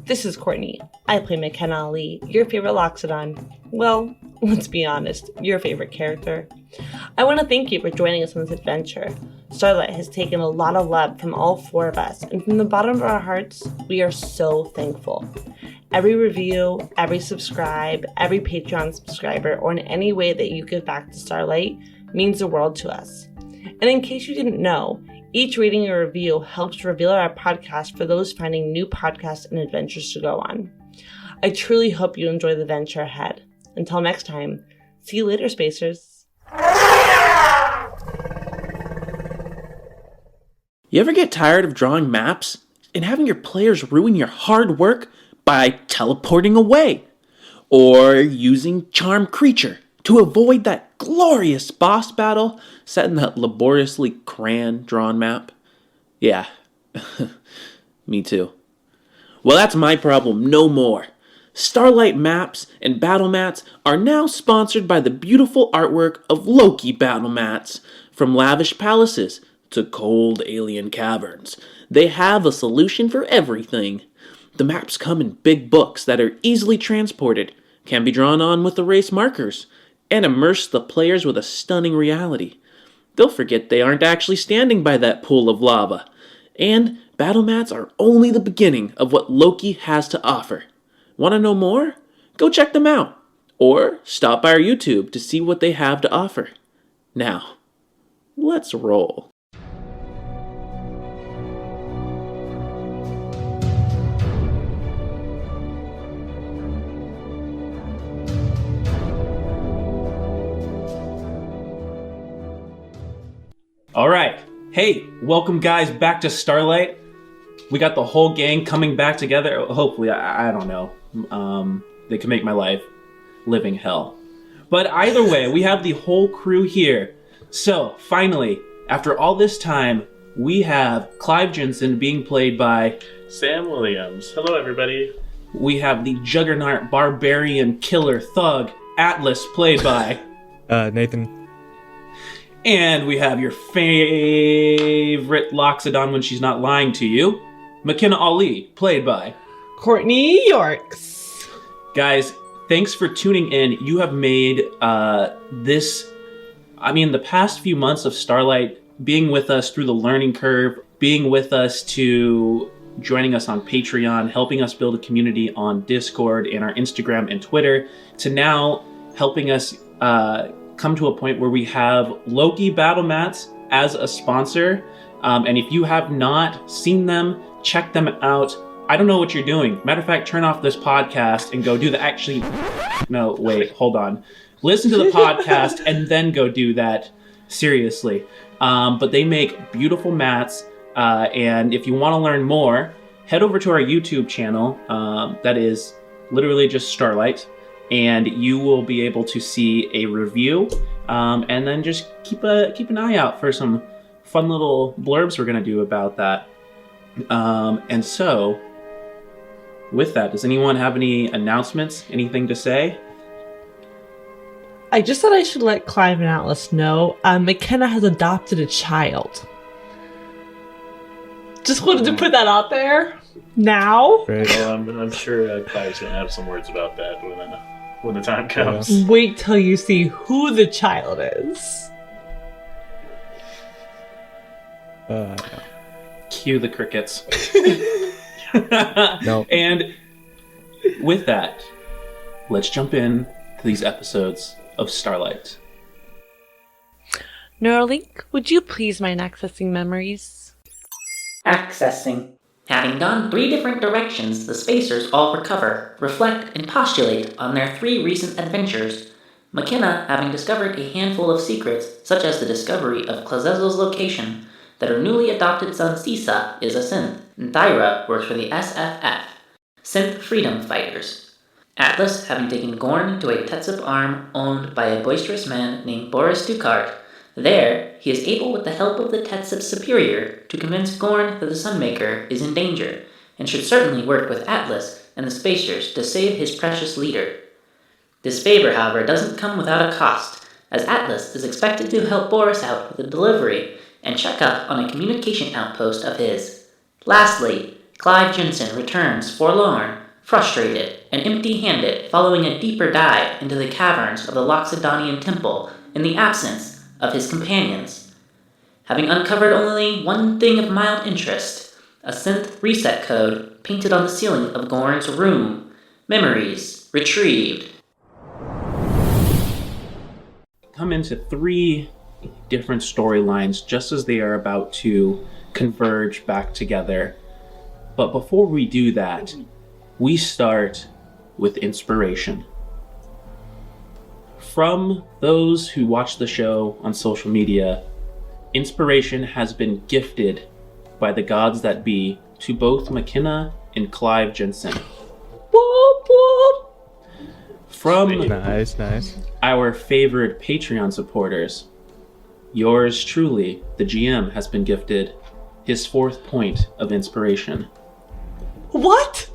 This is Courtney. I play McKenna Ali, your favorite Loxodon. Well, let's be honest, your favorite character. I want to thank you for joining us on this adventure. Starlight has taken a lot of love from all four of us, and from the bottom of our hearts, we are so thankful. Every review, every subscribe, every Patreon subscriber, or in any way that you give back to Starlight means the world to us. And in case you didn't know, each rating or review helps reveal our podcast for those finding new podcasts and adventures to go on. I truly hope you enjoy the venture ahead. Until next time, see you later, Spacers. You ever get tired of drawing maps and having your players ruin your hard work by teleporting away? Or using Charm Creature to avoid that glorious boss battle set in that laboriously crayon-drawn map? Yeah, me too. Well, that's my problem no more. Starlight maps and battle mats are now sponsored by the beautiful artwork of Loki battle mats. From lavish palaces to cold alien caverns, they have a solution for everything. The maps come in big books that are easily transported, can be drawn on with erase markers, and immerse the players with a stunning reality. They'll forget they aren't actually standing by that pool of lava. And battle mats are only the beginning of what Loki has to offer. Want to know more? Go check them out. Or stop by our YouTube to see what they have to offer. Now, let's roll. All right. Hey, welcome guys back to Starlight. We got the whole gang coming back together. Hopefully, I don't know. They can make my life living hell. But either way, we have the whole crew here. So, finally, after all this time, we have Clive Jensen being played by Sam Williams. Hello, everybody. We have the juggernaut barbarian killer thug Atlas played by Nathan. And we have your favorite Loxodon when she's not lying to you, McKenna Ali, played by Courtney Yorks. Guys, thanks for tuning in. You have made the past few months of Starlight, being with us through the learning curve, being with us to joining us on Patreon, helping us build a community on Discord and our Instagram and Twitter, to now helping us come to a point where we have Loki battle mats as a sponsor. And if you have not seen them, check them out. I don't know what you're doing. Matter of fact, turn off this podcast and go do the No, wait, hold on. Listen to the podcast and then go do that. Seriously. But they make beautiful mats. And if you want to learn more, head over to our YouTube channel. That is literally just Starlight. And you will be able to see a review, and then just keep an eye out for some fun little blurbs we're going to do about that. And so, with that, does anyone have any announcements, anything to say? I just thought I should let Clive and Atlas know McKenna has adopted a child. Just wanted to put that out there now. Right. Well, I'm sure Clive's going to have some words about that when the time comes. Yeah. Wait till you see who the child is. Cue the crickets. No. And with that, let's jump in to these episodes of Starlight. Neuralink, would you please mind accessing memories? Accessing. Having gone 3 different directions, the Spacers all recover, reflect, and postulate on their 3 recent adventures. McKenna, having discovered a handful of secrets, such as the discovery of Klazezel's location, that her newly adopted son Sisa is a synth, and Thyra works for the SFF, Synth Freedom Fighters. Atlas, having taken Gorn to a Tetsub arm owned by a boisterous man named Boris Ducart. There, he is able, with the help of the Tetsub superior, to convince Gorn that the Sunmaker is in danger, and should certainly work with Atlas and the Spacers to save his precious leader. This favor, however, doesn't come without a cost, as Atlas is expected to help Boris out with a delivery and check up on a communication outpost of his. Lastly, Clive Jensen returns forlorn, frustrated, and empty-handed following a deeper dive into the caverns of the Loxodonian Temple in the absence of his companions. Having uncovered only one thing of mild interest, a synth reset code painted on the ceiling of Gorn's room. Memories retrieved. Come into 3 different storylines just as they are about to converge back together. But before we do that, we start with inspiration. From those who watch the show on social media, inspiration has been gifted by the gods that be to both McKenna and Clive Jensen. Whoop, whoop. From Nice. our favorite Patreon supporters, yours truly, the GM, has been gifted his 4th point of inspiration. What?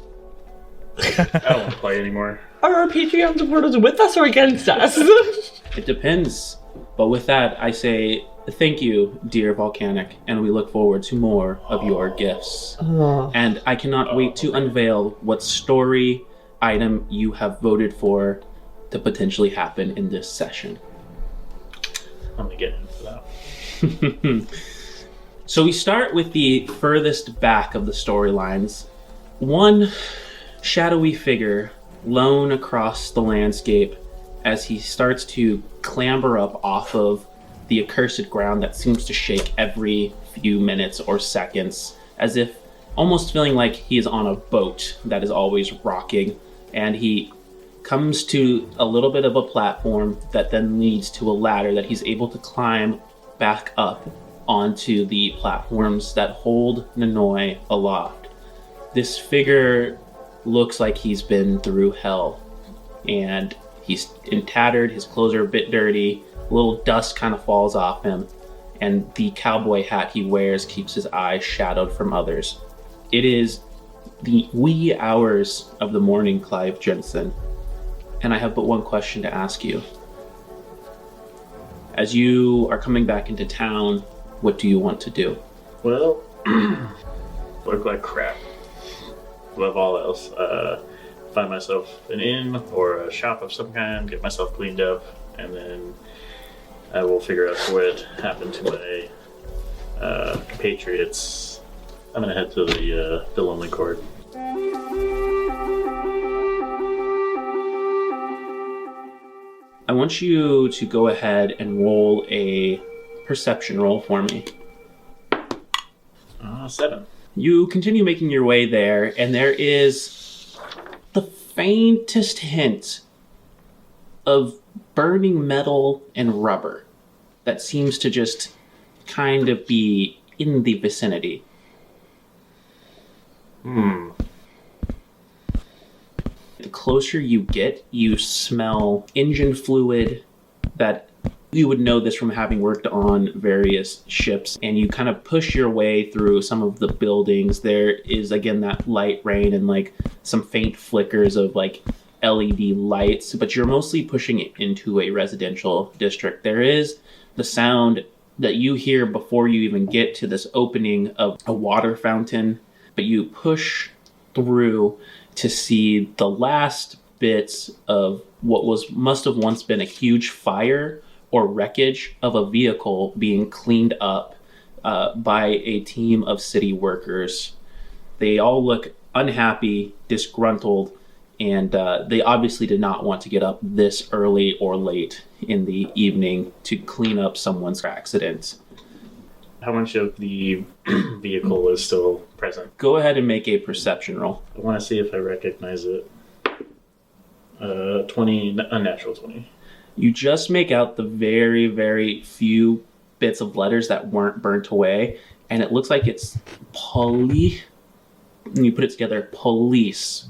I don't want to play anymore. Are our Patreon supporters with us or against us? It depends. But with that, I say thank you, dear Volcanic, and we look forward to more of your gifts. And I cannot wait to unveil what story item you have voted for to potentially happen in this session. I'm gonna get into that. So we start with the furthest back of the storylines. One shadowy figure lone across the landscape as he starts to clamber up off of the accursed ground that seems to shake every few minutes or seconds, as if almost feeling like he is on a boat that is always rocking. And he comes to a little bit of a platform that then leads to a ladder that he's able to climb back up onto the platforms that hold Nanoi aloft. This figure looks like he's been through hell, and he's tattered, his clothes are a bit dirty, a little dust kind of falls off him, and the cowboy hat he wears keeps his eyes shadowed from others. It is the wee hours of the morning, Clive Jensen, and I have but one question to ask you. As you are coming back into town, what do you want to do? Well, look like crap. Above all else, find myself an inn or a shop of some kind, get myself cleaned up, and then I will figure out what happened to my compatriots. I'm gonna head to the Lonely Court. I want you to go ahead and roll a perception roll for me. 7. You continue making your way there, and there is the faintest hint of burning metal and rubber that seems to just kind of be in the vicinity. The closer you get, you smell engine fluid that you would know this from having worked on various ships, and you kind of push your way through some of the buildings. There is, again, that light rain and like some faint flickers of like LED lights, but you're mostly pushing it into a residential district. There is the sound that you hear before you even get to this opening of a water fountain, but you push through to see the last bits of what must have once been a huge fire or wreckage of a vehicle being cleaned up by a team of city workers. They all look unhappy, disgruntled, and they obviously did not want to get up this early or late in the evening to clean up someone's accident. How much of the vehicle is still present? Go ahead and make a perception roll. I want to see if I recognize it. 20, unnatural 20. You just make out the very, very few bits of letters that weren't burnt away, and it looks like it's police. And you put it together, police.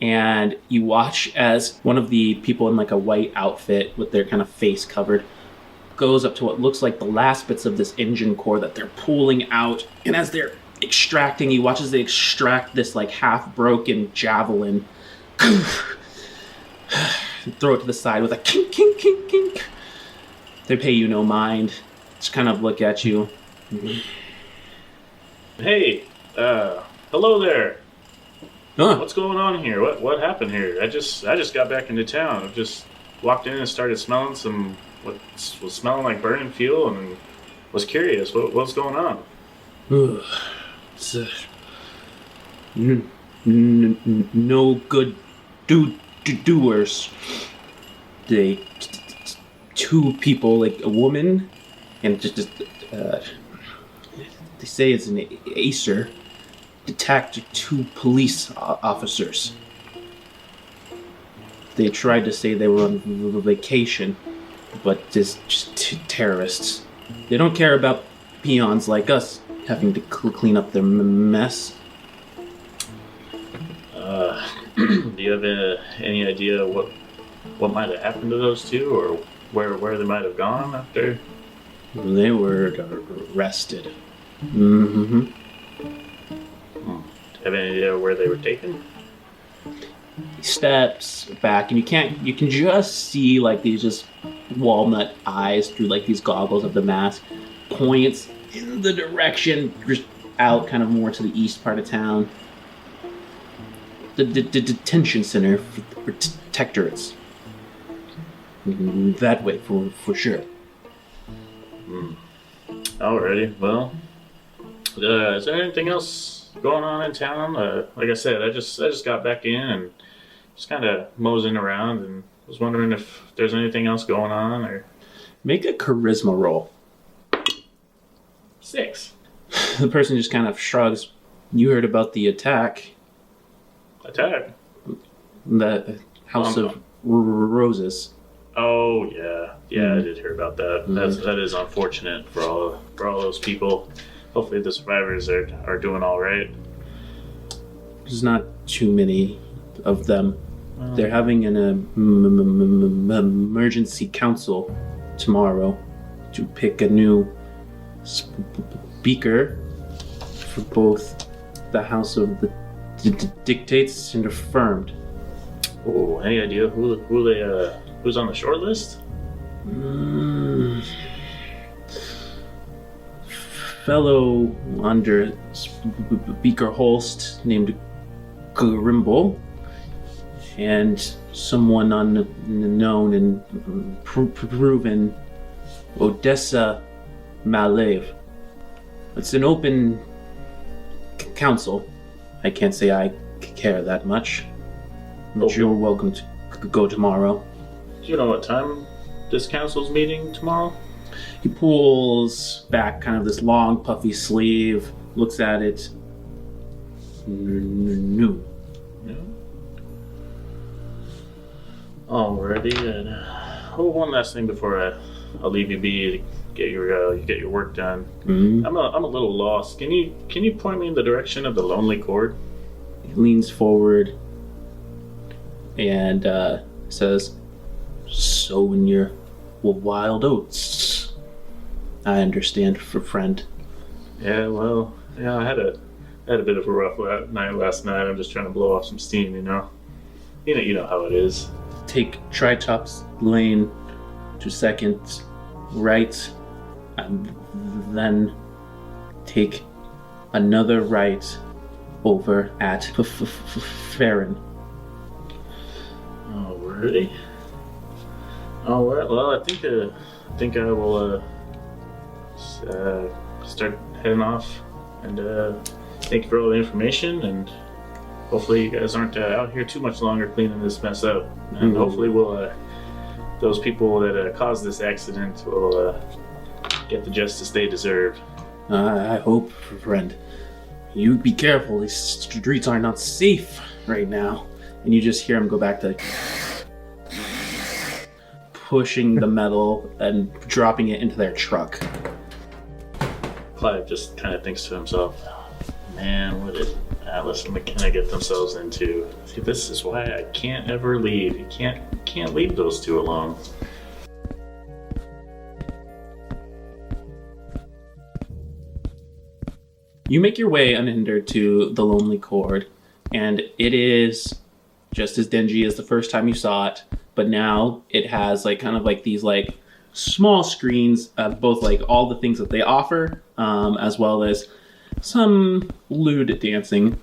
And you watch as one of the people in like a white outfit with their kind of face covered goes up to what looks like the last bits of this engine core that they're pulling out. And as they're extracting, he watches they extract this like half broken javelin. Throw it to the side with a kink, kink, kink, kink. They pay you no mind. Just kind of look at you. Hey, hello there. Huh. What's going on here? What happened here? I just got back into town. I just walked in and started smelling what was smelling like burning fuel, and was curious. What's going on? It's, no good doers. Two people, like a woman, and they say it's an acer, attacked two police officers. They tried to say they were on vacation, but just terrorists. They don't care about peons like us having to clean up their mess. Do you have any idea what might have happened to those two, or where they might have gone after? They were arrested. Mm-hmm. Have any idea where they were taken? He steps back, and you can just see like these just walnut eyes through like these goggles of the mask. Points in the direction just out, kind of more to the east part of town. The detention center for protectorates. That way, for sure. Alrighty, well, is there anything else going on in town? Like I said, I just got back in and just kind of moseying around, and was wondering if there's anything else going on, or... Make a charisma roll. 6. The person just kind of shrugs. You heard about the attack. Attack? The House of Roses. Oh, yeah, I did hear about that. That is unfortunate for all those people. Hopefully the survivors are doing all right. There's not too many of them. They're having an emergency council tomorrow to pick a new speaker for both the House of the Dictates and Affirmed. Oh, any idea who's on the short list? Fellow under Speaker Holst named Grimble, and someone unknown and proven, Odessa Malev. It's an open council. I can't say I care that much, but you're welcome to go tomorrow. Do you know what time this council's meeting tomorrow? He pulls back kind of this long puffy sleeve, looks at it. Noon. Alrighty, and one last thing before I'll leave you be to get your work done. Mm-hmm. I'm a little lost. Can you point me in the direction of the Lonely Cord? He leans forward and says, "Sowing your wild oats. I understand, friend." Yeah, well, I had a bit of a rough night last night. I'm just trying to blow off some steam, you know. You know how it is. Take Tritops Lane to second right, and then take another right over at Farron. Alrighty. Alright, well, I think I will start heading off, and thank you for all the information, and hopefully you guys aren't out here too much longer cleaning this mess up, and hopefully we'll those people that caused this accident will get the justice they deserve. I hope, friend. You be careful, these streets are not safe right now. And you just hear him go back to pushing the metal and dropping it into their truck. Clive just kind of thinks to himself, man, what did Atlas and McKenna get themselves into? See, this is why I can't ever leave. You can't leave those two alone. You make your way unhindered to the Lonely Cord, and it is just as dingy as the first time you saw it, but now it has like kind of like these like small screens of both like all the things that they offer, as well as some lewd dancing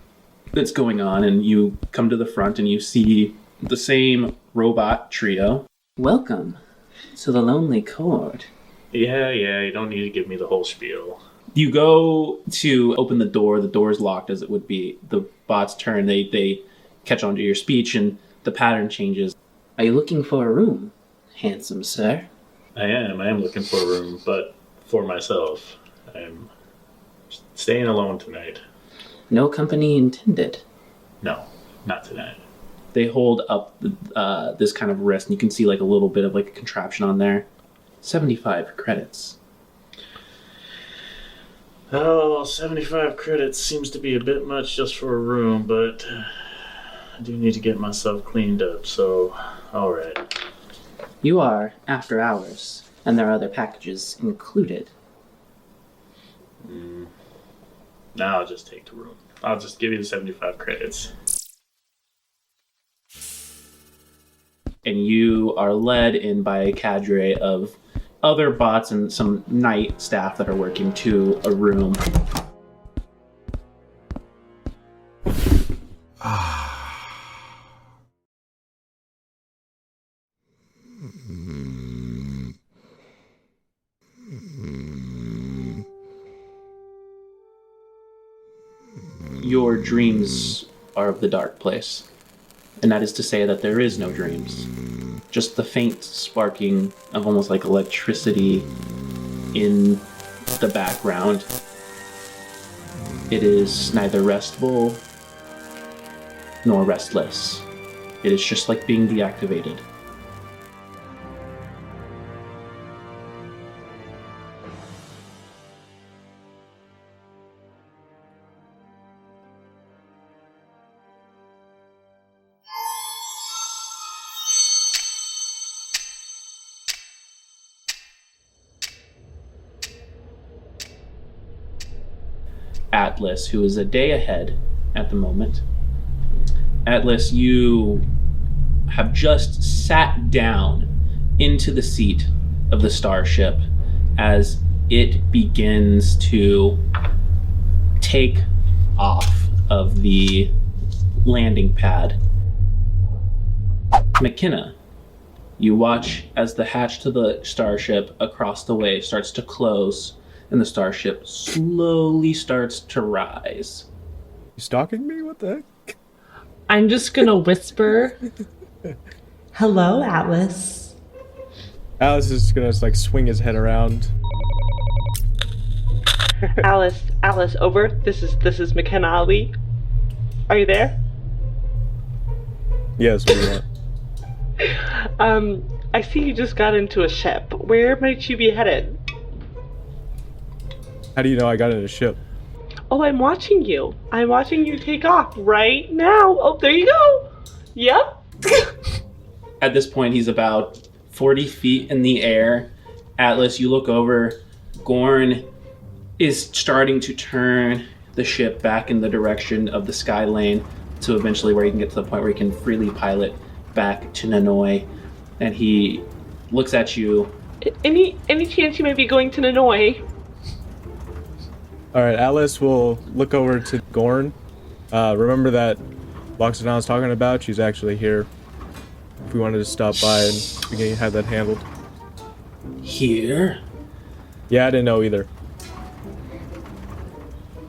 that's going on, and you come to the front and you see the same robot trio. Welcome to the Lonely Chord. Yeah, you don't need to give me the whole spiel. You go to open the door is locked as it would be. The bots turn, they catch on to your speech, and the pattern changes. Are you looking for a room, handsome sir? I am looking for a room, but for myself. I'm staying alone tonight. No company intended. No, not tonight. They hold up this kind of wrist, and you can see like a little bit of like a contraption on there. 75 credits. Oh, 75 credits seems to be a bit much just for a room, but I do need to get myself cleaned up, so alright. You are after hours, and there are other packages included. Now I'll just take the room. I'll just give you the 75 credits. And you are led in by a cadre of other bots and some night staff that are working to a room. Your dreams are of the dark place. And that is to say that there is no dreams. Just the faint sparking of almost like electricity in the background. It is neither restful nor restless. It is just like being deactivated. Atlas, who is a day ahead at the moment. Atlas, you have just sat down into the seat of the starship as it begins to take off of the landing pad. McKenna, you watch as the hatch to the starship across the way starts to close and the starship slowly starts to rise. You stalking me? What the heck? I'm just gonna whisper, "Hello, Atlas." Alice is gonna like swing his head around. Alice, over. This is McKenna Ali. Are you there? Yes, what do you want? I see you just got into a ship. Where might you be headed? How do you know I got in a ship? Oh, I'm watching you. I'm watching you take off right now. Oh, there you go. Yep. At this point, he's about 40 feet in the air. Atlas, you look over. Gorn is starting to turn the ship back in the direction of the sky lane to eventually where he can get to the point where he can freely pilot back to Nanoi. And he looks at you. Any chance you might be going to Nanoi? Alright, Alice will look over to Gorn. Remember that Loxodon was talking about? She's actually here. If we wanted to stop by and we can have that handled. Here? Yeah, I didn't know either.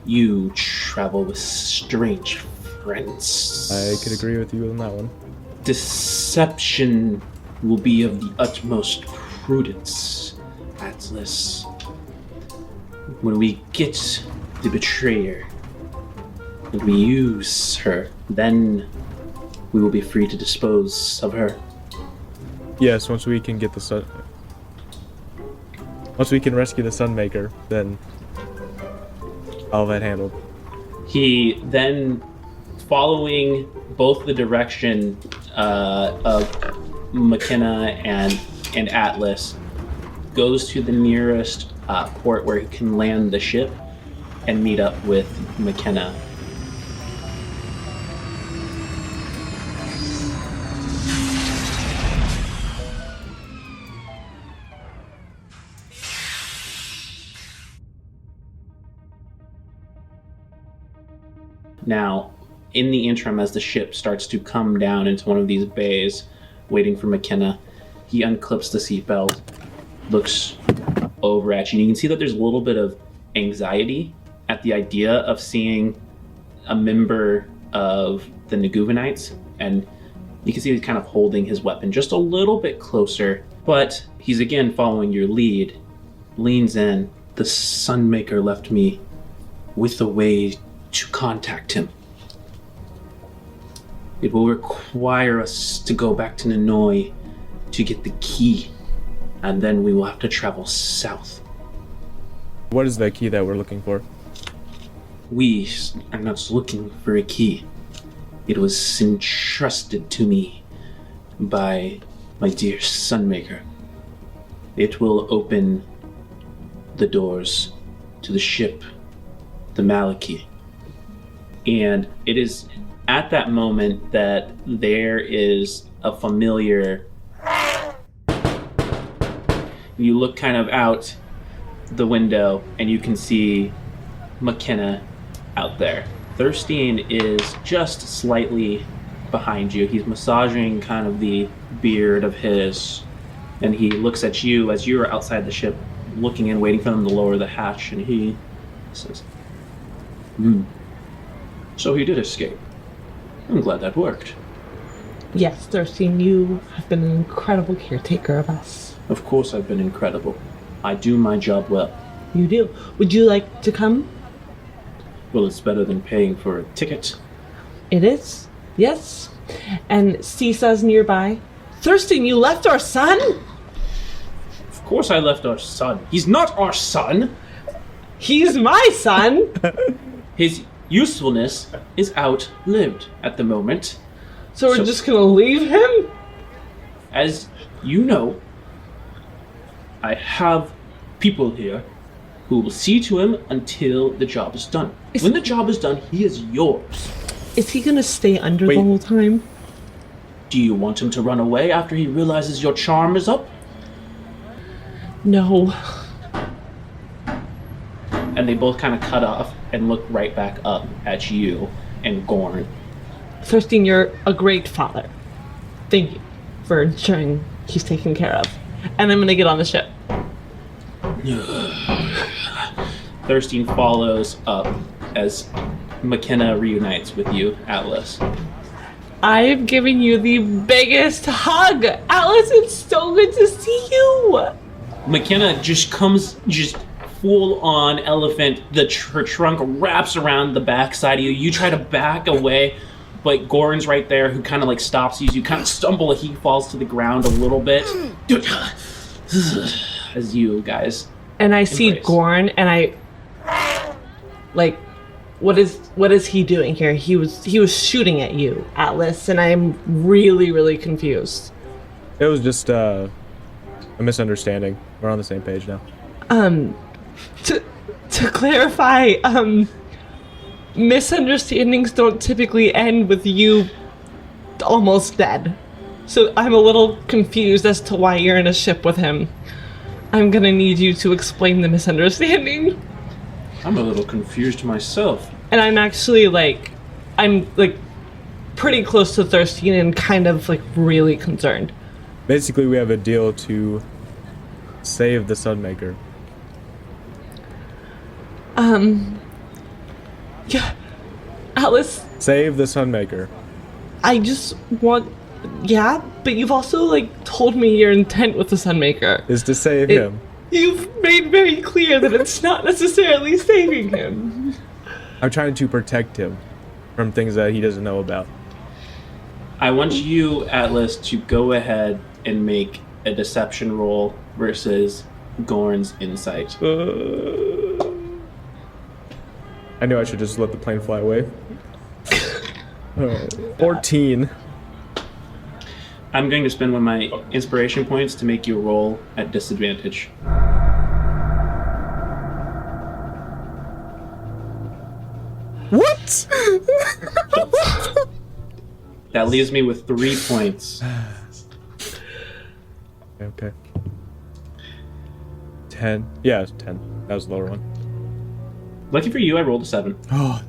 You travel with strange friends. I could agree with you on that one. Deception will be of the utmost prudence, Atlas. When we get the betrayer and we use her, then we will be free to dispose of her. Yes, once we can get the sun... Once we can rescue the Sunmaker, then I'll have that handled. He then, following both the direction of McKenna and Atlas, goes to the nearest port where he can land the ship and meet up with McKenna. Now, in the interim, as the ship starts to come down into one of these bays, waiting for McKenna, he unclips the seatbelt, looks over at you, and you can see that there's a little bit of anxiety at the idea of seeing a member of the Naguvanites, and you can see he's kind of holding his weapon just a little bit closer, but he's again following your lead, leans in. The Sunmaker left me with a way to contact him. It will require us to go back to Ninoy to get the key, and then we will have to travel south. What is that key that we're looking for? We are not looking for a key. It was entrusted to me by my dear Sunmaker. It will open the doors to the ship, the Maliki. And it is at that moment that there is a familiar... You look kind of out the window and you can see McKenna out there. Thirstein is just slightly behind you. He's massaging kind of the beard of his, and he looks at you as you are outside the ship, looking in, waiting for them to lower the hatch, and he says, So he did escape. I'm glad that worked. Yes, Thirstein, you have been an incredible caretaker of us. Of course I've been incredible. I do my job well. You do. Would you like to come? Well, it's better than paying for a ticket. It is, yes. And Cisa's nearby. Thirstein, you left our son? Of course I left our son. He's not our son! He's my son! His usefulness is outlived at the moment. So we're just gonna leave him? As you know, I have people here who will see to him until the job is done. When the job is done, he is yours. Is he gonna stay under the whole time? Do you want him to run away after he realizes your charm is up? No. And they both kind of cut off and look right back up at you and Gorn. Thirstein, you're a great father. Thank you for ensuring he's taken care of. And I'm gonna get on the ship. Thirstein follows up as McKenna reunites with you, Atlas. I've given you the biggest hug! Atlas, it's so good to see you! McKenna just comes, just full-on elephant. Her trunk wraps around the backside of you. You try to back away, but Goran's right there who kind of like stops you. You kind of stumble, he falls to the ground a little bit. As you guys and I see embrace. Gorn, and I like, what is he doing here? He was shooting at you, Atlas, and I'm really confused. It was just a misunderstanding. We're on the same page now. To clarify, misunderstandings don't typically end with you almost dead. So I'm a little confused as to why you're in a ship with him. I'm gonna need you to explain the misunderstanding. I'm a little confused myself. And I'm actually I'm pretty close to Thirstein and kind of really concerned. Basically, we have a deal to save the Sunmaker. Yeah, Atlas, Save the Sunmaker. I just want, yeah, but you've also told me your intent with the Sunmaker. Is to save him. You've made very clear that it's not necessarily saving him. I'm trying to protect him from things that he doesn't know about. I want you, Atlas, to go ahead and make a deception roll versus Gorn's insight. I knew I should just let the plane fly away. 14. I'm going to spend one of my inspiration points to make you roll at disadvantage. What? That leaves me with 3 points. Okay. 10. Yeah, 10. That was the lower one. Lucky for you, I rolled a 7. Oh.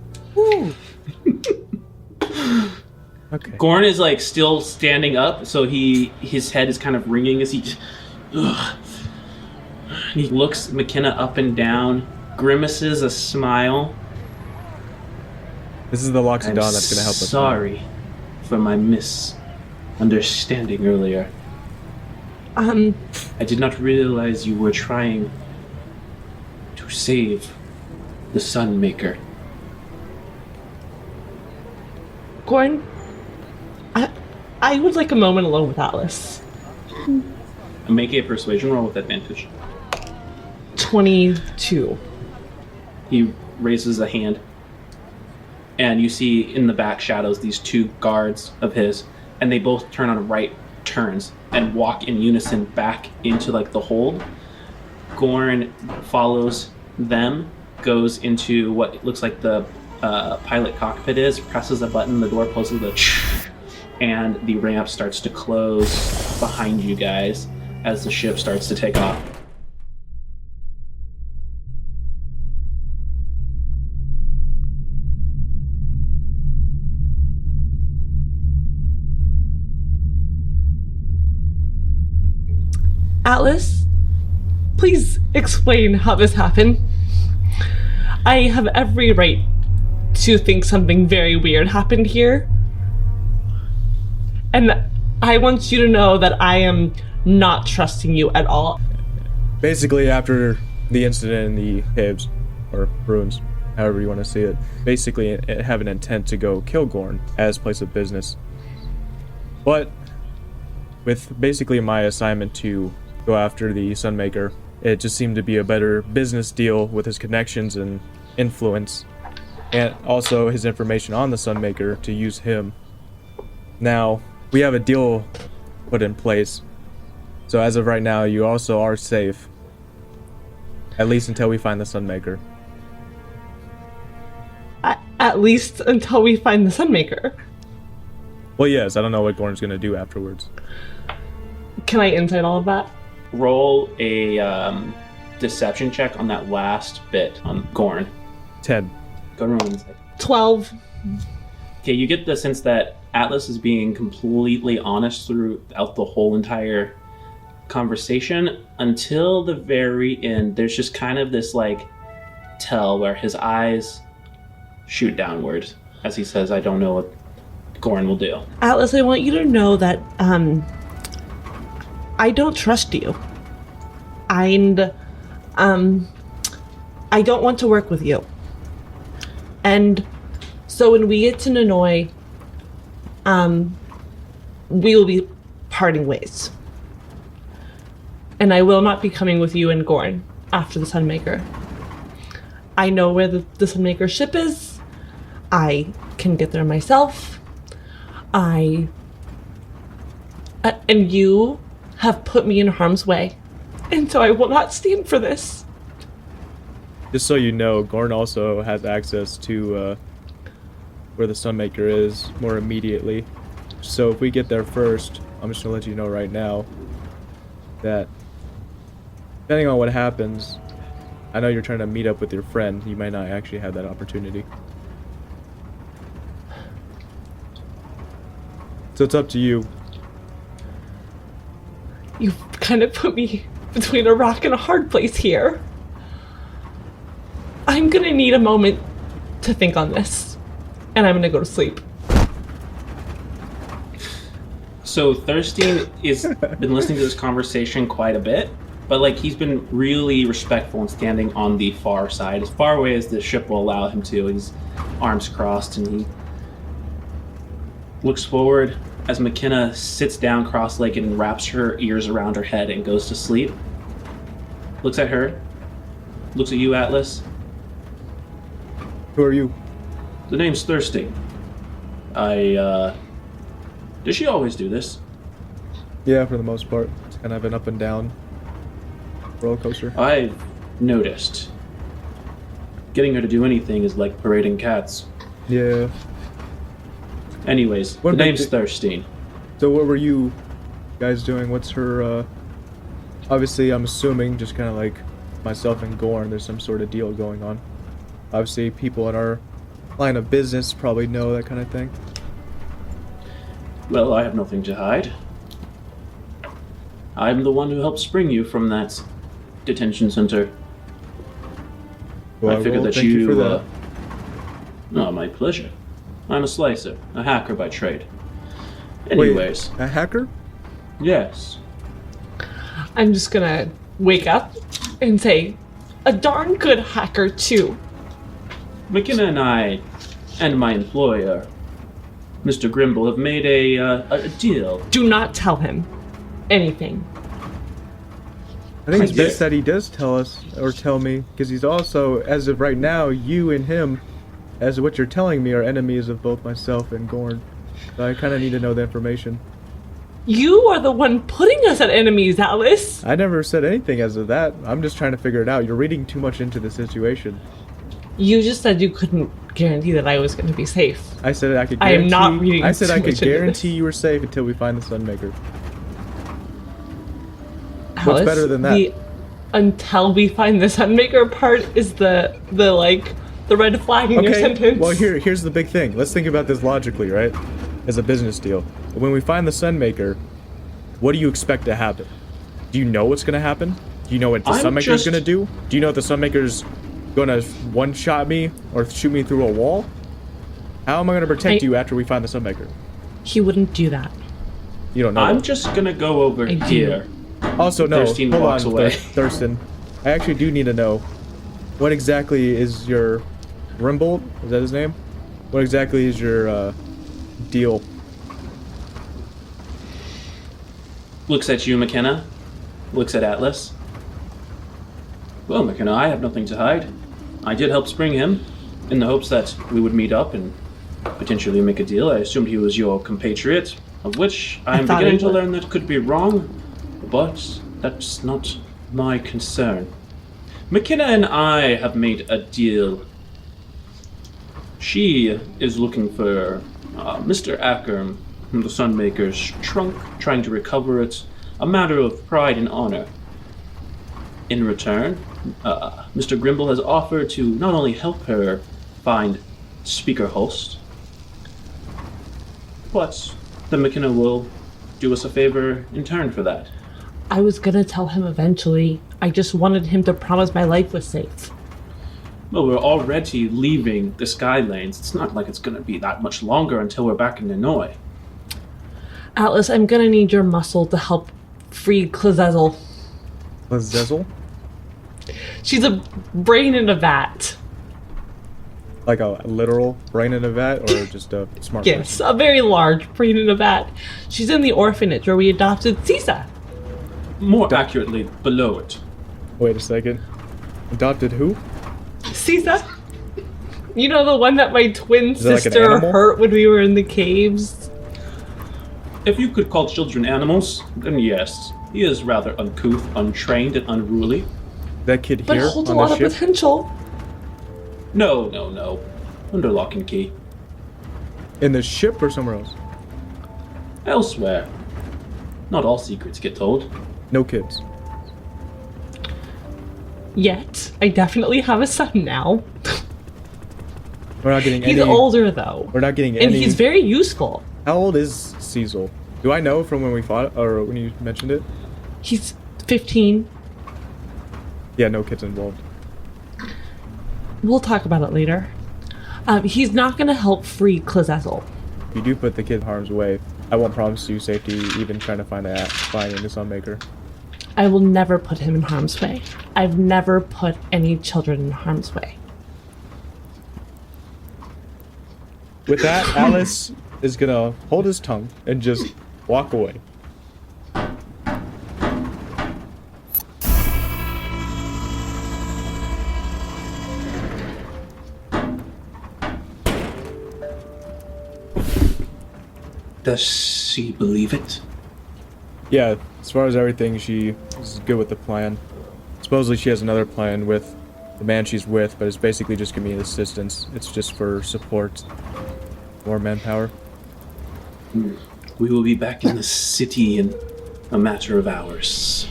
Okay. Gorn is like still standing up, so his head is kind of ringing as he. Ugh. He looks McKenna up and down, grimaces a smile. This is the Loxodon I'm that's going to help us. Sorry for my misunderstanding earlier. I did not realize you were trying to save the Sunmaker. Gorn, I would like a moment alone with Atlas. Make a persuasion roll with advantage. 22. He raises a hand, and you see in the back shadows these two guards of his, and they both turn on right turns and walk in unison back into like the hold. Gorn follows them, goes into what looks like the pilot cockpit is, presses a button, the door closes, and the ramp starts to close behind you guys as the ship starts to take off. Atlas, please explain how this happened. I have every right to think something very weird happened here. And I want you to know that I am not trusting you at all. Basically, after the incident in the caves, or ruins, however you want to see it, basically it have an intent to go kill Gorn as place of business. But with basically my assignment to go after the Sunmaker, it just seemed to be a better business deal with his connections and influence, and also his information on the Sunmaker to use him. Now, we have a deal put in place, so as of right now, you also are safe. At least until we find the Sunmaker. At least until we find the Sunmaker. Well, yes, I don't know what Gorn's gonna do afterwards. Can I insight all of that? Roll a deception check on that last bit on Gorn. 10. Go roll insight. 12. Okay, you get the sense that Atlas is being completely honest throughout the whole entire conversation until the very end. There's just kind of this like tell where his eyes shoot downwards as he says, I don't know what Gorn will do. Atlas, I want you to know that I don't trust you. And I don't want to work with you. And so when we get to Nanoy, we will be parting ways. And I will not be coming with you and Gorn after the Sunmaker. I know where the Sunmaker ship is. I can get there myself. And you have put me in harm's way. And so I will not stand for this. Just so you know, Gorn also has access to where the Sunmaker is more immediately. So if we get there first, I'm just gonna let you know right now that depending on what happens, I know you're trying to meet up with your friend. You might not actually have that opportunity. So it's up to you. You've kind of put me between a rock and a hard place here. I'm gonna need a moment to think on this, and I'm gonna go to sleep. So Thurstein has been listening to this conversation quite a bit, but like he's been really respectful and standing on the far side, as far away as the ship will allow him to. His arms crossed, and he looks forward as McKenna sits down cross-legged and wraps her ears around her head and goes to sleep. Looks at her, looks at you, Atlas. Who are you? The name's Thurstein. Does she always do this? Yeah, for the most part. It's kind of an up and down roller coaster. I've noticed. Getting her to do anything is like parading cats. Yeah. Anyways, the name's Thurstein. So what were you guys doing? What's her, obviously I'm assuming, just kind of like myself and Gorn, there's some sort of deal going on. Obviously people in our line of business probably know that kind of thing. Well, I have nothing to hide. I'm the one who helped spring you from that detention center. Well, I figured that thank you for that. Oh, my pleasure. I'm a slicer, a hacker by trade. Anyways. Wait, a hacker? Yes. I'm just gonna wake up and say, a darn good hacker too. McKenna and I, and my employer, Mr. Grimble, have made a deal. Do not tell him anything. I think it's Yeah. best that he does tell us, or tell me, because he's also, as of right now, you and him, as what you're telling me, are enemies of both myself and Gorn. So I kind of need to know the information. You are the one putting us at enemies, Alice. I never said anything as of that. I'm just trying to figure it out. You're reading too much into the situation. You just said you couldn't guarantee that I was going to be safe. I said I could I guarantee. am not reading I said too I could much into guarantee this. you were safe until we find the Sunmaker. What's Alice, better than that? The until we find the Sunmaker part is the red flag in your sentence. Well, here's the big thing. Let's think about this logically, right? As a business deal. When we find the Sunmaker, what do you expect to happen? Do you know what's going to happen? Do you know what the Sunmaker's going to do? Do you know if the Sunmaker's going to one-shot me or shoot me through a wall? How am I going to protect you after we find the Sunmaker? He wouldn't do that. You don't know. I'm just gonna go over I do. here. Also, no, Thurston hold walks on, away. Thurston. I actually do need to know, what exactly is your Rimbold? Is that his name? What exactly is your deal? Looks at you, McKenna. Looks at Atlas. Well, McKenna, I have nothing to hide. I did help spring him, in the hopes that we would meet up and potentially make a deal. I assumed he was your compatriot, of which I am thought beginning he to was. learn that could be wrong, but that's not my concern. McKenna and I have made a deal. She is looking for Mr. Acker, the Sunmaker's trunk, trying to recover it, a matter of pride and honor. In return, Mr. Grimble has offered to not only help her find Speaker Host, but that McKenna will do us a favor in turn for that. I was gonna tell him eventually. I just wanted him to promise my life was safe. Well, we're already leaving the Skylanes. It's not like it's going to be that much longer until we're back in Ninoy. Atlas, I'm gonna need your muscle to help free Klazezel. Lazezel? She's a brain in a vat. Like a literal brain in a vat, or just a smart Yes, person? a very large brain in a vat. She's in the orphanage where we adopted Sisa. More accurately, below it. Wait a second. Adopted who? Sisa? You know, the one that my twin Is that like an sister animal? hurt when we were in the caves? If you could call children animals, then yes. He is rather uncouth, untrained, and unruly. That kid But here holds a on lot the of ship? potential. No. Under lock and key. In the ship or somewhere else? Elsewhere. Not all secrets get told. No kids. Yet, I definitely have a son now. We're not getting He's any. older though. We're not getting And any. he's very useful. How old is Cecil? Do I know from when we fought, or when you mentioned it? He's 15. Yeah, no kids involved. We'll talk about it later. He's not gonna help free Klazezel. If you do put the kid in harm's way, I won't promise you safety even trying to finding the Sunmaker. I will never put him in harm's way. I've never put any children in harm's way. With that, Alice is gonna hold his tongue and just walk away. Does she believe it? Yeah, as far as everything, she is good with the plan. Supposedly she has another plan with the man she's with, but it's basically just giving me assistance. It's just for support. More manpower. We will be back in the city in a matter of hours.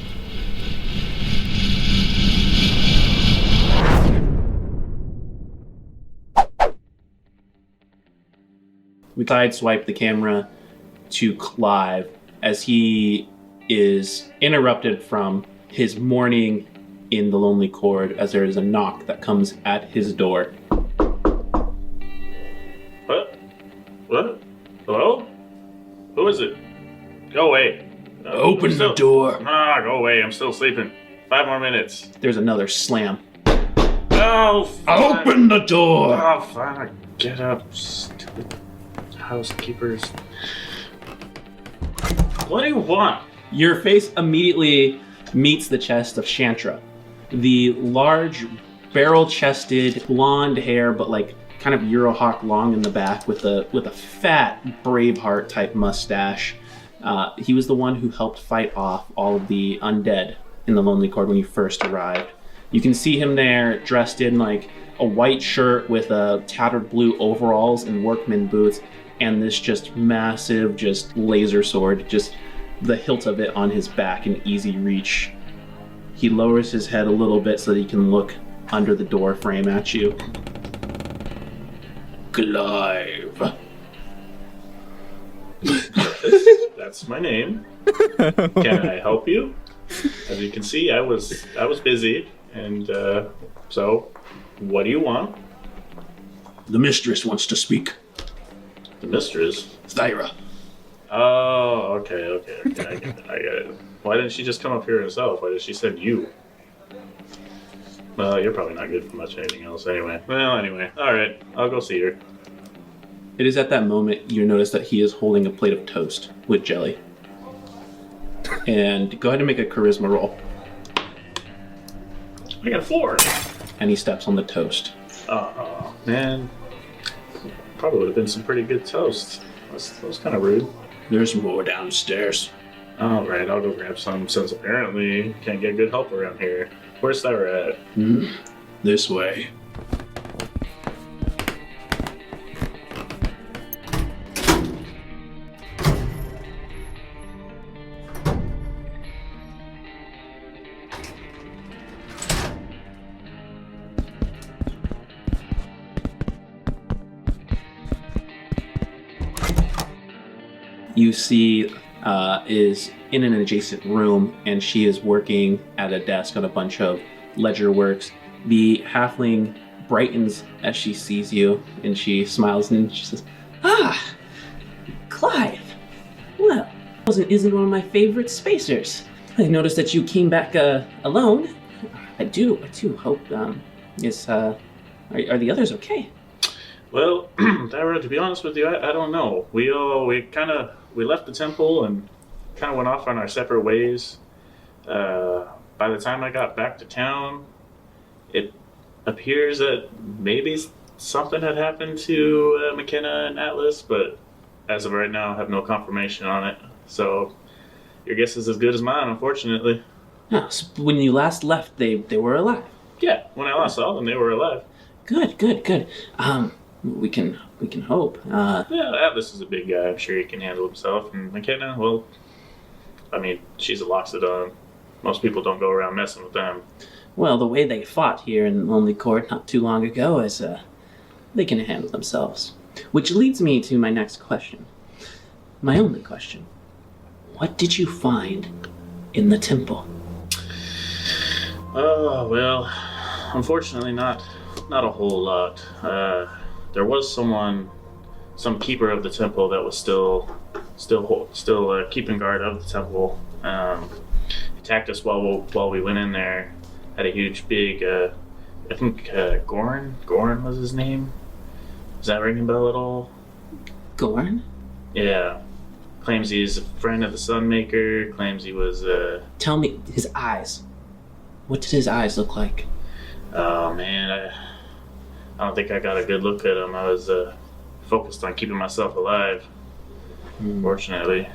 We sideswipe the camera to Clive as he is interrupted from his morning in the Lonely Cord as there is a knock that comes at his door. What? Hello? Who is it? Go away. Open the door. Go away. I'm still sleeping. 5 more minutes. There's another slam. Oh, fine. Open the door. Oh, fine. Get up, stupid housekeepers. What do you want? Your face immediately meets the chest of Shantra. The large, barrel-chested, blonde hair, but like kind of Eurohawk long in the back with a fat Braveheart type mustache. He was the one who helped fight off all of the undead in the Lonely Cord when you first arrived. You can see him there dressed in like a white shirt with a tattered blue overalls and workman boots, and this just massive, just laser sword, just the hilt of it on his back in easy reach. He lowers his head a little bit so that he can look under the door frame at you. Clive. That's my name. Can I help you? As you can see, I was busy, and so, what do you want? The mistress wants to speak. The mistress? Thyra. Oh, okay. I get it. Why didn't she just come up here herself? Why did she send you? Well, you're probably not good for much anything else anyway. Well, anyway. Alright, I'll go see her. It is at that moment you notice that he is holding a plate of toast with jelly. And go ahead and make a charisma roll. I got a 4. And he steps on the toast. Oh, man. Probably would have been some pretty good toast. That was kind of rude. There's more downstairs. Alright, I'll go grab some since apparently can't get good help around here. Where's Thyra at? This way. You see is in an adjacent room, and she is working at a desk on a bunch of ledger works. The halfling brightens as she sees you, and she smiles and she says, "Ah, Clive. Well, isn't one of my favorite spacers. I noticed that you came back alone. I do hope. Are the others okay?" Well, Thyra, to be honest with you, I don't know. We left the temple and kind of went off on our separate ways. By the time I got back to town, it appears that maybe something had happened to McKenna and Atlas, but as of right now, I have no confirmation on it. So your guess is as good as mine, unfortunately. Oh, so when you last left, they were alive. Yeah, when I last saw them, they were alive. Good. We can hope. Yeah, Atlas is a big guy. I'm sure he can handle himself. And McKenna, well, I mean, she's a Loxodon. Most people don't go around messing with them. Well, the way they fought here in Lonely Court not too long ago is, they can handle themselves. Which leads me to my next question. My only question. What did you find in the temple? Oh, well, unfortunately not a whole lot. There was some keeper of the temple that was still keeping guard of the temple. Attacked us while we went in there. Had a huge big, I think Gorn was his name. Does that ring a bell at all? Gorn? Yeah. Claims he's a friend of the Sunmaker. Claims he was. Tell me his eyes. What did his eyes look like? Oh man, I don't think I got a good look at him. I was focused on keeping myself alive. Fortunately,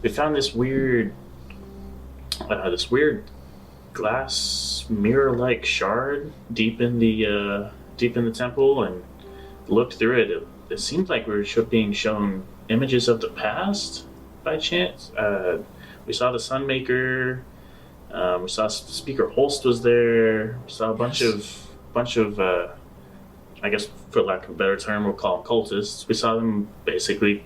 we found this weird glass mirror-like shard deep in the temple, and looked through it. It seemed like we were being shown images of the past by chance. We saw the Sunmaker. We saw Speaker Holst was there. We saw a bunch of I guess for lack of a better term, we'll call them cultists. We saw them basically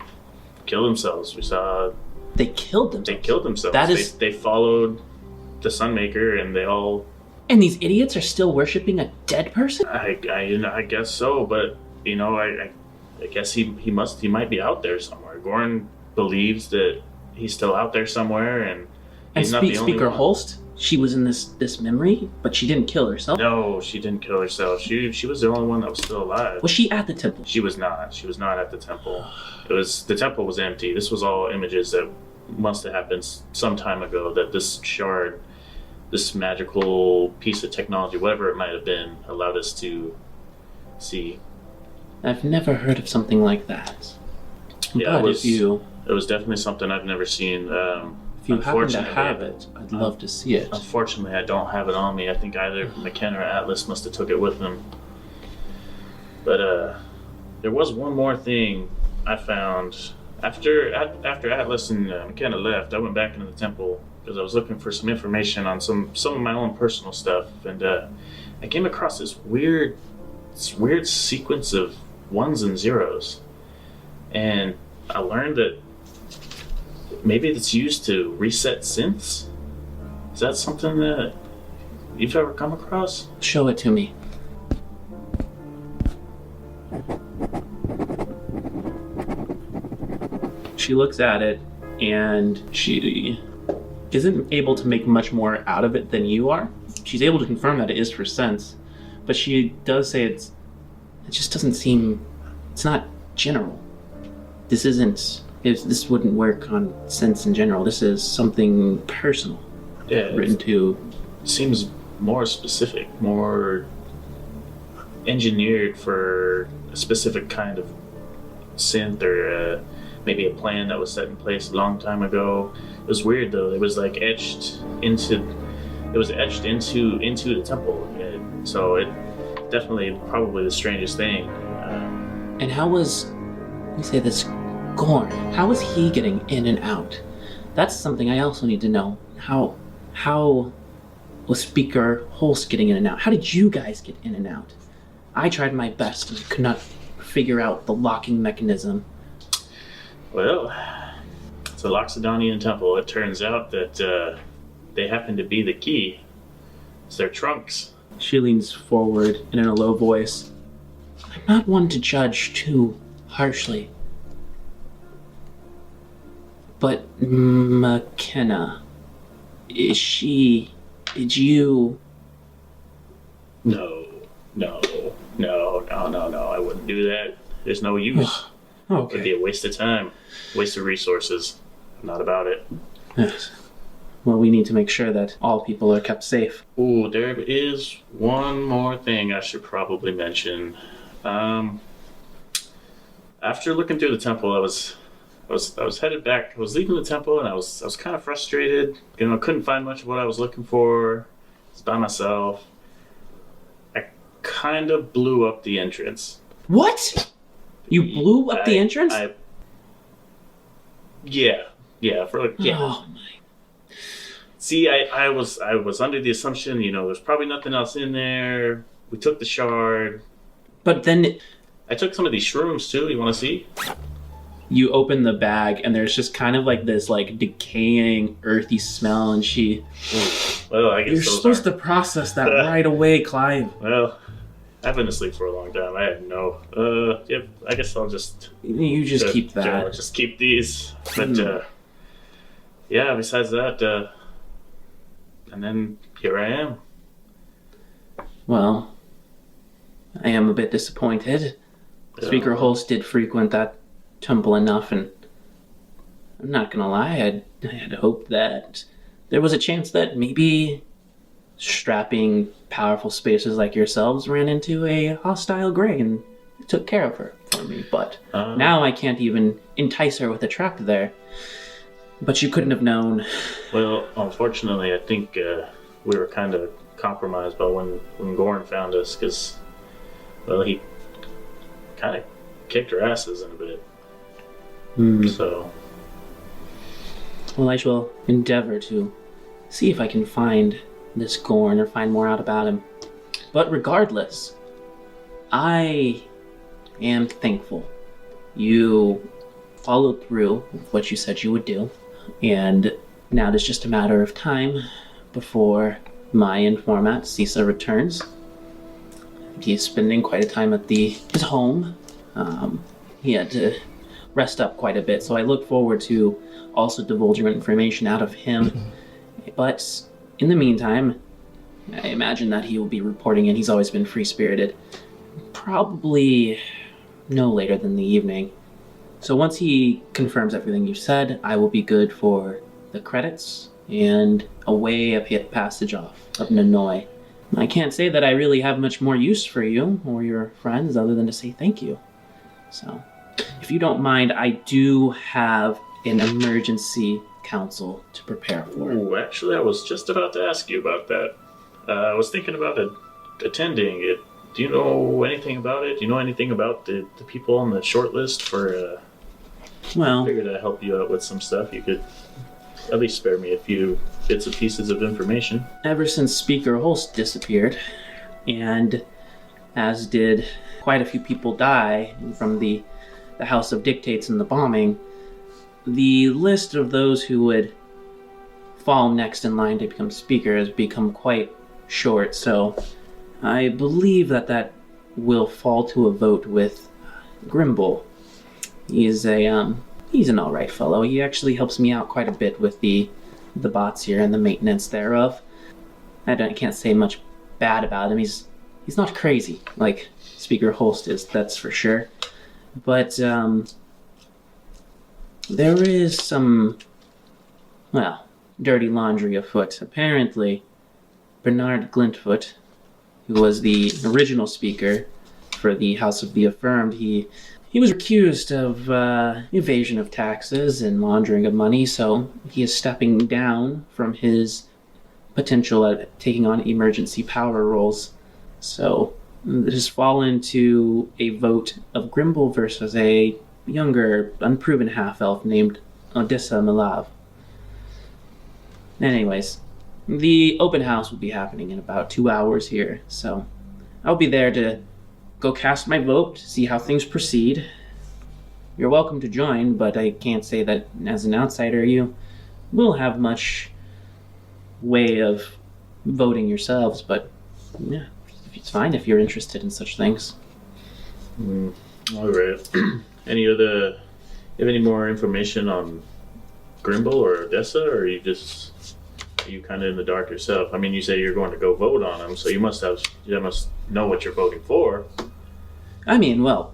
kill themselves. We saw They killed themselves. they killed themselves. That is- they followed the Sunmaker, and they all. And these idiots are still worshipping a dead person? I guess so, but I guess he might be out there somewhere. Gorn believes that he's still out there somewhere, and And he's not the only Speaker one. Holst, she was in this memory, but she didn't kill herself. No, she didn't kill herself. She was the only one that was still alive. Was she at the temple? She was not. She was not at the temple. The temple was empty. This was all images that must have happened some time ago. That this shard, this magical piece of technology, whatever it might have been, allowed us to see. I've never heard of something like that. Yeah, But if you It was definitely something I've never seen. happen to Unfortunately- have it, I'd love to see it. Unfortunately, I don't have it on me. I think either McKenna or Atlas must have took it with them. But there was one more thing I found after Atlas and McKenna left. I went back into the temple because I was looking for some information on some of my own personal stuff, and I came across this weird sequence of ones and zeros, and I learned that maybe it's used to reset synths. Is that something that you've ever come across? Show it to me. She looks at it, and she isn't able to make much more out of it than you are. She's able to confirm that it is for sense, but she does say it just doesn't seem, it's not general. This wouldn't work on sense in general. This is something personal, Yeah, written to. seems more specific, more engineered for a specific kind of synth, or maybe a plan that was set in place a long time ago. It was weird though. It was like etched into the temple. So it definitely probably the strangest thing. And how was, you say this, Gorn, how was he getting in and out? That's something I also need to know. How was Speaker Holst getting in and out? How did you guys get in and out? I tried my best and could not figure out the locking mechanism. Well, it's a Loxodonian temple. It turns out that they happen to be the key. It's their trunks. She leans forward and in a low voice, I'm not one to judge too harshly. But McKenna, did you... No, I wouldn't do that. There's no use. It'd be a waste of time, waste of resources. I'm not about it. Yes. Well, we need to make sure that all people are kept safe. Ooh, there is one more thing I should probably mention. After looking through the temple, I was headed back. I was leaving the temple, and I was kind of frustrated. Couldn't find much of what I was looking for. I was by myself. I kind of blew up the entrance. What? You blew up the entrance? Yeah. Oh my. See, I was under the assumption, there's probably nothing else in there. We took the shard. But then I took some of these shrooms too. You want to see? you open the bag and there's just kind of like this like decaying earthy smell, and she... Well, I guess You're those supposed are... to process that right away, Clive. Well, I've been asleep for a long time. I had no... Yep, I guess I'll just... You just keep that. Just keep these. But, yeah, besides that, and then here I am. Well, I am a bit disappointed. Speaker Holst did frequent that temple enough, and I'm not gonna lie, I had hoped that there was a chance that maybe strapping, powerful spacers like yourselves ran into a hostile Grey and took care of her for me, but now I can't even entice her with a trap there. But you couldn't have known. Well, unfortunately, I think we were kind of compromised by when Gorn found us, because, well, he kind of kicked our asses in a bit. So... Well, I shall endeavor to see if I can find this Gorn or find more out about him. But regardless, I am thankful you followed through with what you said you would do, and now it's just a matter of time before my informant, Cisa, returns. He's spending quite a time at his home. He had to rest up quite a bit, so I look forward to also divulging information out of him. But in the meantime, I imagine that he will be reporting in. He's always been free-spirited. Probably no later than the evening. So once he confirms everything you said, I will be good for the credits and a way of passage off of Nanoi. I can't say that I really have much more use for you or your friends other than to say thank you. So, if you don't mind, I do have an emergency council to prepare for. Ooh, actually, I was just about to ask you about that. I was thinking about attending it. Do you know anything about it? Do you know anything about the people on the short list for... Well, I figured I'd help you out with some stuff. You could at least spare me a few bits and pieces of information. ever since Speaker Holst disappeared, and as did quite a few people die from the House of Dictates and the bombing, the list of those who would fall next in line to become Speaker has become quite short, so I believe that will fall to a vote with Grimble. He's an alright fellow. He actually helps me out quite a bit with the bots here and the maintenance thereof. I can't say much bad about him. He's not crazy like Speaker Holst is, that's for sure. But there is some, well, dirty laundry afoot. Apparently, Bernard Glintfoot, who was the original speaker for the House of the Affirmed, he was accused of evasion of taxes and laundering of money, so he is stepping down from his potential at taking on emergency power roles. So it has fallen to a vote of Grimble versus a younger, unproven half-elf named Odessa Milav. Anyways, the open house will be happening in about 2 hours here, so I'll be there to go cast my vote, see how things proceed. You're welcome to join, but I can't say that as an outsider you will have much way of voting yourselves, but yeah, it's fine if you're interested in such things. All right. You have any more information on Grimble or Odessa, or are you kind of in the dark yourself? I mean, you say you're going to go vote on them, so you must know what you're voting for. I mean, well,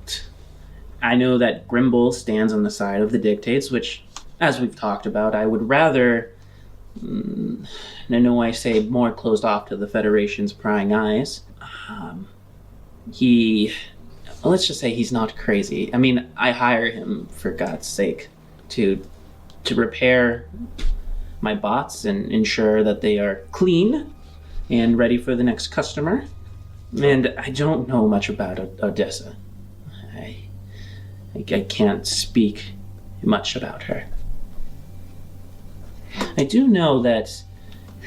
I know that Grimble stands on the side of the dictates, which, as we've talked about, I would rather, I say, more closed off to the Federation's prying eyes. Let's just say he's not crazy. I mean, I hire him, for God's sake, to repair my bots and ensure that they are clean and ready for the next customer. And I don't know much about Odessa. I can't speak much about her. I do know that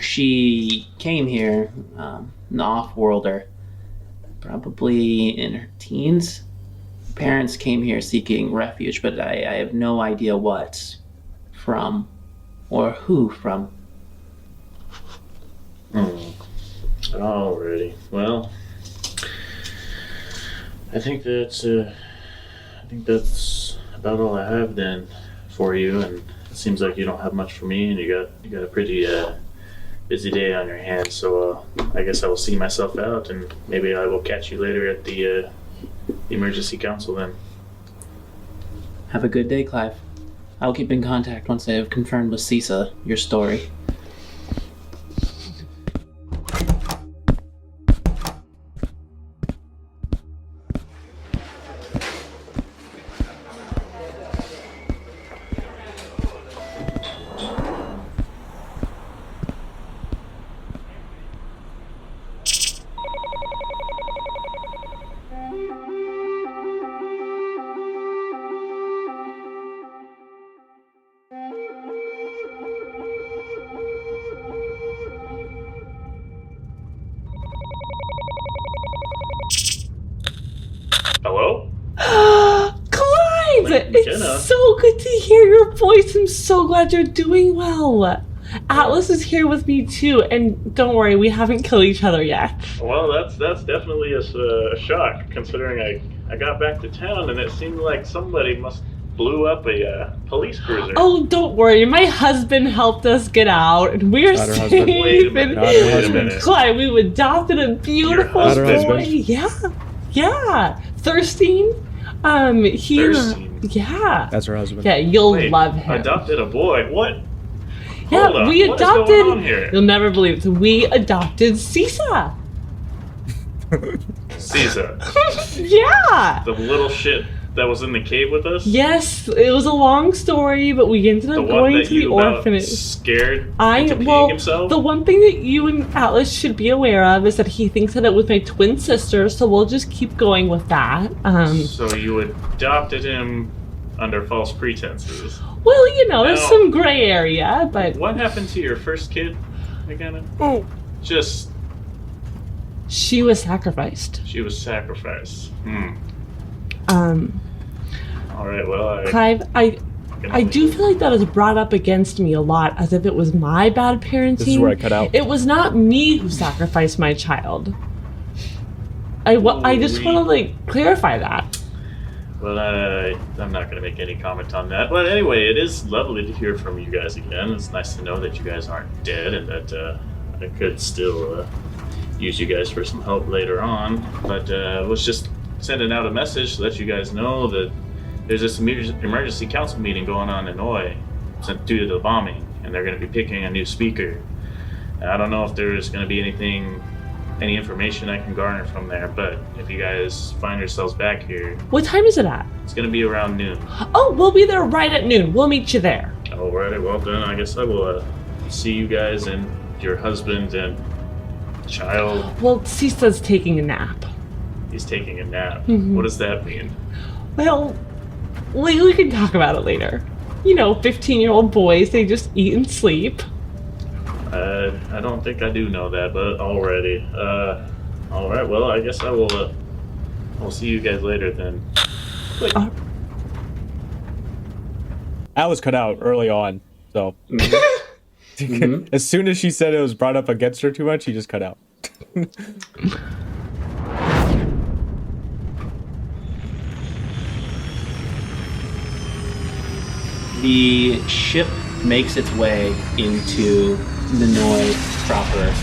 she came here, an off-worlder, probably in her teens. Parents came here seeking refuge, but I have no idea what from or who from. Alrighty. Well, I think that's about all I have then for you, and it seems like you don't have much for me, and you got a pretty busy day on your hands. So I guess I will see myself out, and maybe I will catch you later at the emergency council then. Have a good day, Clive. I'll keep in contact once I have confirmed with Cisa your story. McKenna. It's so good to hear your voice. I'm so glad you're doing well. Atlas is here with me too, and don't worry, we haven't killed each other yet. Well, that's definitely a shock, considering I got back to town and it seemed like somebody blew up a police cruiser. Oh, don't worry, my husband helped us get out, and we're Not her safe. husband. Wait a minute. And Not her husband. Clyde, we adopted a beautiful Not her husband. boy. Yeah. Thirstein. He. Thirstein? Yeah. That's her husband. Yeah, you'll Wait, love him. Adopted a boy? What? Yeah, Hold on. we What is adopted. going on here? You'll never believe it. We adopted Sisa. Caesar, Yeah. the little shit that was in the cave with us. Yes, it was a long story, but we ended The up one going that to the you about orphanage. scared into peeing himself. The one thing that you and Atlas should be aware of is that he thinks that it was my twin sister, so we'll just keep going with that. So you adopted him under false pretenses. Well, you know, there's Now- some gray area, but What happened to your first kid, McKenna? Just she was sacrificed. she was sacrificed. Um, All right. Well, Clive, I do feel like that is brought up against me a lot, as if it was my bad parenting. This is where I cut out. It was not me who sacrificed my child. I just want to clarify that. Well, I'm not going to make any comment on that. But anyway, it is lovely to hear from you guys again. It's nice to know that you guys aren't dead and that I could still use you guys for some help later on. But I was just sending out a message to let you guys know that there's this emergency council meeting going on in Oi due to the bombing, and they're going to be picking a new speaker. And I don't know if there's going to be any information I can garner from there, but if you guys find yourselves back here, What time is it at? it's going to be around noon. Oh, we'll be there right at noon. We'll meet you there. Alrighty, well then, I guess I will see you guys and your husband and child. Well, Sisa's taking a nap. He's taking a nap. Mhm. What does that mean? Well, we can talk about it later. You know, 15-year-old boys, they just eat and sleep. I don't think I do know that, but alrighty. Alright, well, I guess I will, I'll see you guys later then. Alice cut out early on, so as soon as she said it was brought up against her too much, she just cut out. The ship makes its way into Ninoy proper.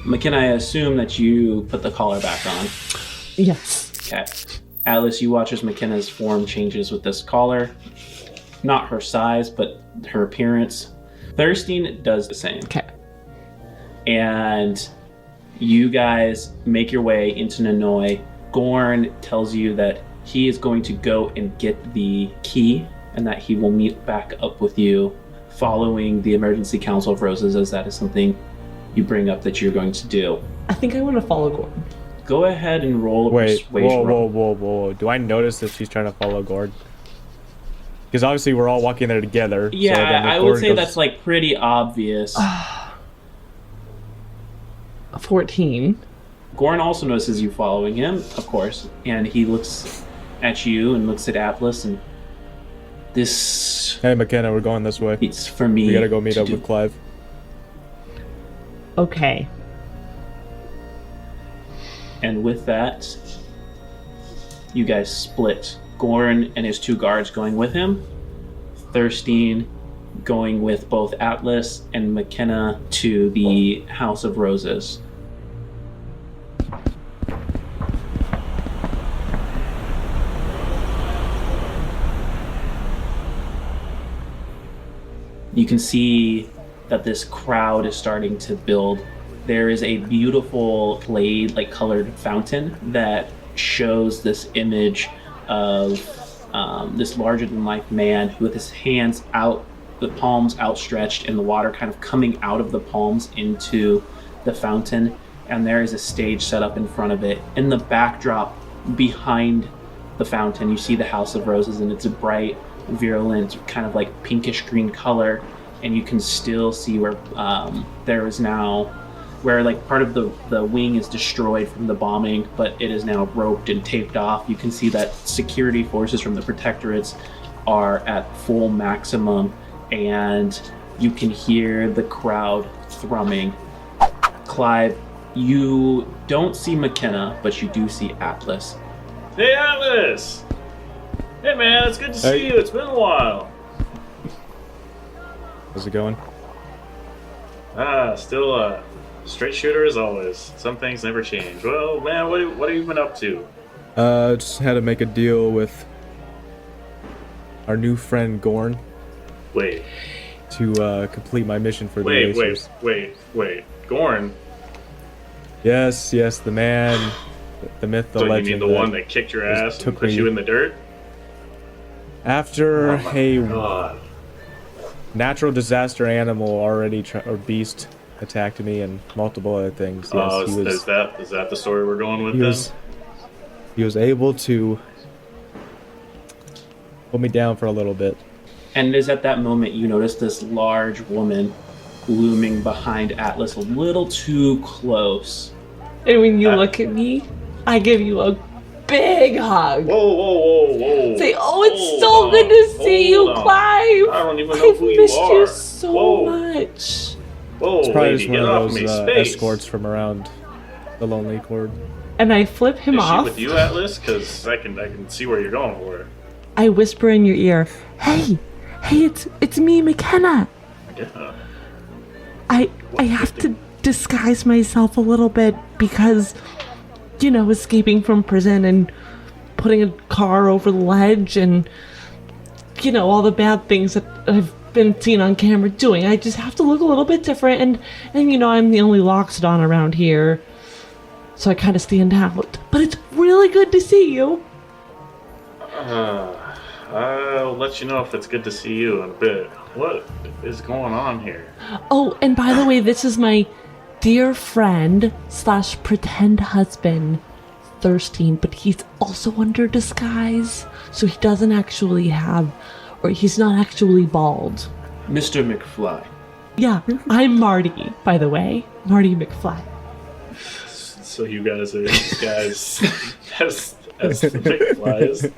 McKenna, I assume that you put the collar back on. Yes. Okay. Atlas, you watch as McKenna's form changes with this collar. Not her size, but her appearance. Thirstein does the same. Okay. And you guys make your way into Ninoy. Gorn tells you that he is going to go and get the key and that he will meet back up with you following the Emergency Council of Roses, as that is something you bring up that you're going to do. I think I want to follow Gordon. Go ahead and roll a Wait, persuasion roll. whoa. Do I notice that she's trying to follow Gord? Because obviously we're all walking there together. Yeah, so then if I would Gord say goes- that's like pretty obvious. 14. Gorn also notices you following him, of course, and he looks at you and looks at Atlas, and this Hey, McKenna, we're going this way. it's for me. We gotta go meet to up do. with Clive. Okay. And with that, you guys split. Gorn and his two guards going with him. Thirstein going with both Atlas and McKenna to the House of Roses. You can see that this crowd is starting to build. There is a beautiful clay colored fountain that shows this image of this larger than life man with his hands out, the palms outstretched, and the water kind of coming out of the palms into the fountain. And there is a stage set up in front of it. In the backdrop behind the fountain, you see the House of Roses, and it's a bright, virulent, kind of pinkish green color. And you can still see where there is now where like part of the wing is destroyed from the bombing, but it is now roped and taped off. You can see that security forces from the protectorates are at full maximum, and you can hear the crowd thrumming. Clive, you don't see McKenna, but you do see Atlas. Hey, Atlas! Hey, man, it's good to see you. It's been a while. How's it going? Still a straight shooter as always. Some things never change. Well, man, what have you been up to? Just had to make a deal with our new friend Gorn Wait, to complete my mission for the Racers. wait. Gorn? Yes, the man, the myth, the So legend. you mean the one that kicked your ass and took put me- you in the dirt? After a God. natural disaster animal or beast attacked me and multiple other things. Yes, Oh, is that the story we're going with then? He was able to hold me down for a little bit. And it is at that moment you notice this large woman looming behind Atlas a little too close. And when you look at me, I give you a big hug. Whoa. Say, oh, it's so good to see you, Hold on. Clive. I don't even know I've who missed you are. you so Whoa. much. Whoa, It's probably lady, just one get off of me, those space. escorts from around the Lonely Cord. And I flip him Is she off. with you, Atlas? Because I can see where you're going for. I whisper in your ear, hey, it's me, McKenna. Yeah. I have to disguise myself a little bit because, escaping from prison and putting a car over the ledge and, all the bad things that I've been seen on camera doing. I just have to look a little bit different and I'm the only Loxodon around here. So I kind of stand out. But it's really good to see you. I'll let you know if it's good to see you in a bit. What is going on here? Oh, and by the way, this is my dear friend / pretend husband, Thirstine, but he's also under disguise, so he doesn't actually he's not actually bald. Mr. McFly. Yeah, I'm Marty, by the way. Marty McFly. So you guys are guys as the McFlies.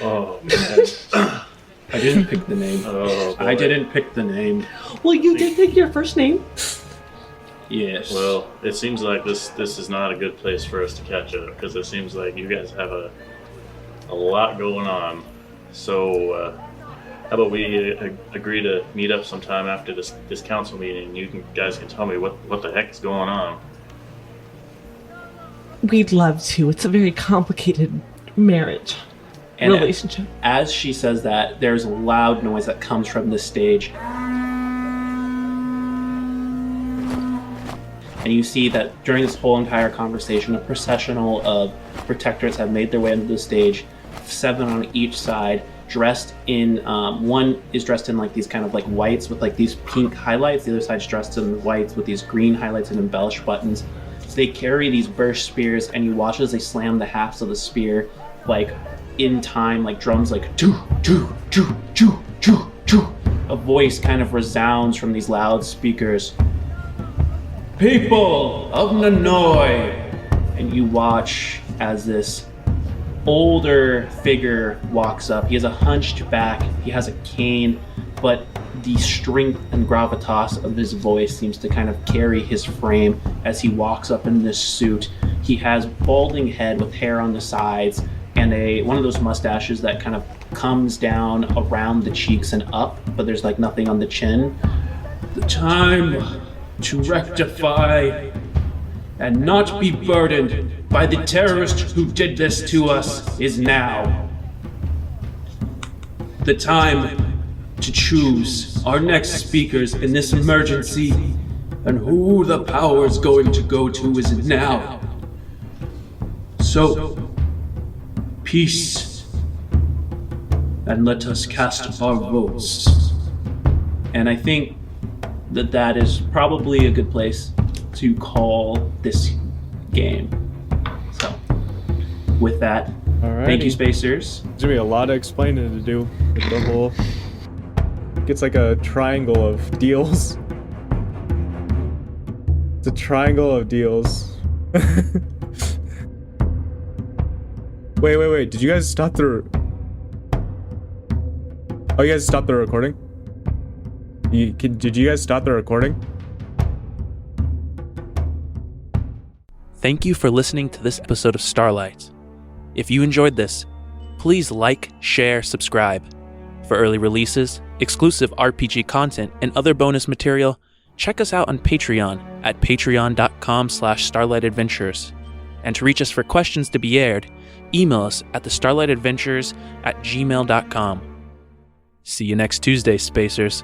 Oh man. I didn't pick the name. Oh, boy. I didn't pick the name. Well, you did pick your first name. Yes. Well, it seems like this is not a good place for us to catch up because it seems like you guys have a lot going on. So how about we agree to meet up sometime after this council meeting? You guys can tell me what the heck is going on. We'd love to. It's a very complicated marriage And relationship. As she says that, there's a loud noise that comes from the stage. And you see that during this whole entire conversation, a processional of protectorates have made their way onto the stage, 7 on each side, dressed in, one is dressed in like these kind of like whites with like these pink highlights, the other side's dressed in whites with these green highlights and embellished buttons. So they carry these burst spears, and you watch as they slam the hafts of the spear, like in time, like drums, like choo choo choo choo choo choo. A voice kind of resounds from these loudspeakers. People of Nanoy! And you watch as this older figure walks up. He has a hunched back, he has a cane, but the strength and gravitas of his voice seems to kind of carry his frame as he walks up in this suit. He has balding head with hair on the sides and one of those mustaches that kind of comes down around the cheeks and up, but there's like nothing on the chin. The time to rectify and not be burdened by the terrorist who did this to us is now. The time to choose our next speakers in this emergency and who the power is going to go to is now. So, peace, and let us cast our votes. And I think that is probably a good place to call this game. So, with that, thank you, Spacers. There's gonna be a lot of explaining to do with the whole it's like a triangle of deals. It's a triangle of deals. Wait. Did you guys stop the... Oh, you guys stopped the recording? Did you guys stop the recording? Thank you for listening to this episode of Starlight. If you enjoyed this, please like, share, subscribe. For early releases, exclusive RPG content, and other bonus material, check us out on Patreon at patreon.com/starlightadventures. And to reach us for questions to be aired, email us at thestarlightadventures@gmail.com. See you next Tuesday, Spacers.